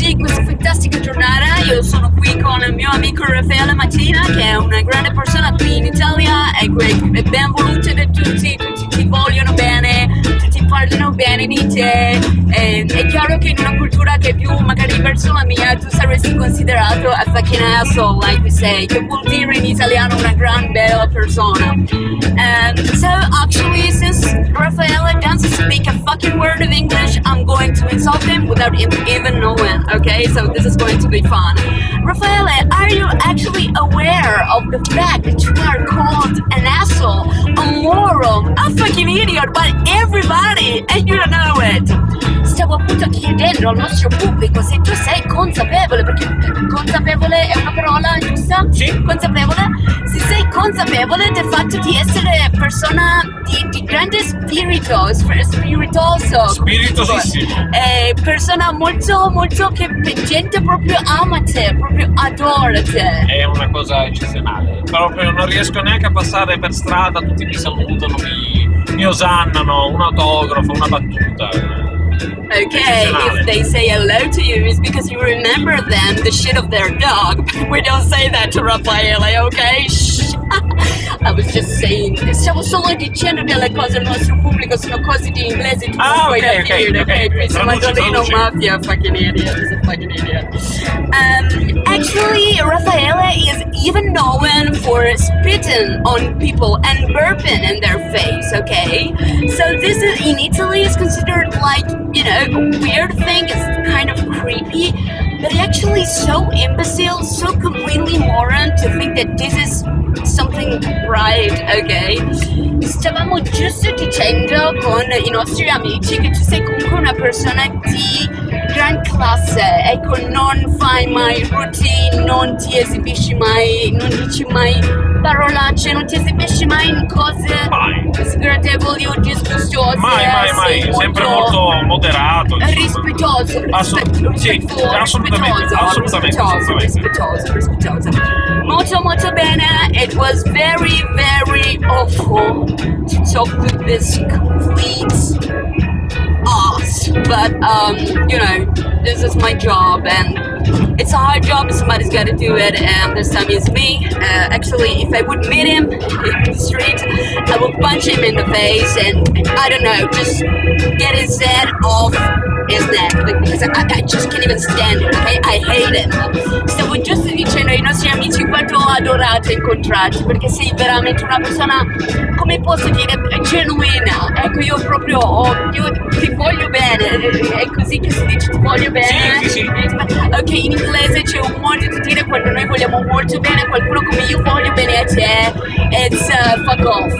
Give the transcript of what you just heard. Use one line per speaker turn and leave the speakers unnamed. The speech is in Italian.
oggi, questa fantastica giornata, io sono qui con il mio amico Raffaele Mattina, che è una grande persona qui in Italia, e ben voluta da tutti ti vogliono bene, tutti parlano bene di te. È chiaro che in una cultura che è più magari verso la mia, tu saresti considerato a fucking asshole, like we say, che vuol dire in italiano una gran bella persona. So actually, since Raffaele doesn't speak a fucking word of English, I'm going to insult him without him even knowing, okay? So this is going to be fun. Raffaele, are you actually aware of the fact that you are called an asshole, a moron, a fucking idiot by everybody, and you don't know it? Stavo appunto chiedendo al nostro pubblico se tu sei consapevole, perché consapevole è una parola giusta?
Sì.
Consapevole? Se sei consapevole del fatto di essere persona di grande spiritosissimo.
Spiritosissimo.
Persona molto, molto che gente proprio ama te, proprio adora te.
È una cosa eccezionale. Proprio non riesco neanche a passare per strada, tutti mi salutano, mi osannano, un autografo, una battuta.
Okay, if they say hello to you, it's because you remember them, the shit of their dog. We don't say that to Raffaele, okay? Shh. I was just saying, stavo solo dicendo delle cose al nostro pubblico, sono cose di inglese, tu non puoi capire, ok? Questo Maddaleno Mafia, fucking idiot, is a fucking idiot. Actually, Raffaele is even known for spitting on people and burping in their face, okay? So this is, in Italy, is considered like, you know, a weird thing, it's kind of creepy, but actually so imbecile, so completely moron to think that this is something right, ok? Stavamo giusto dicendo con i nostri amici che tu sei comunque una persona di gran classe, ecco, non fai mai routine, non ti esibisci mai, non dici mai parolacce, non ti esibisci mai in cose sgradevoli o disgustose.
Mai, sempre molto moderato.
Rispettoso. Rispettoso. Molto bene. It was very, very awful to talk to this complete ass, but you know, this is my job and it's a hard job, somebody's got to do it, and this time it's me. Actually, if I would meet him in the street, I would punch him in the face and, I don't know, just get his head off his neck, because I just can't even stand it, okay? I hate him. Stavo giusto dicendo ai nostri amici quanto ho adorato incontrarti, perché sei veramente una persona, come posso dire, genuina. Ecco, io proprio, io ti voglio bene, è così che si dice ti voglio bene?
Sì.
Ok, in inglese c'è un modo di dire quando noi vogliamo molto bene qualcuno come io voglio bene a te, it's fuck off.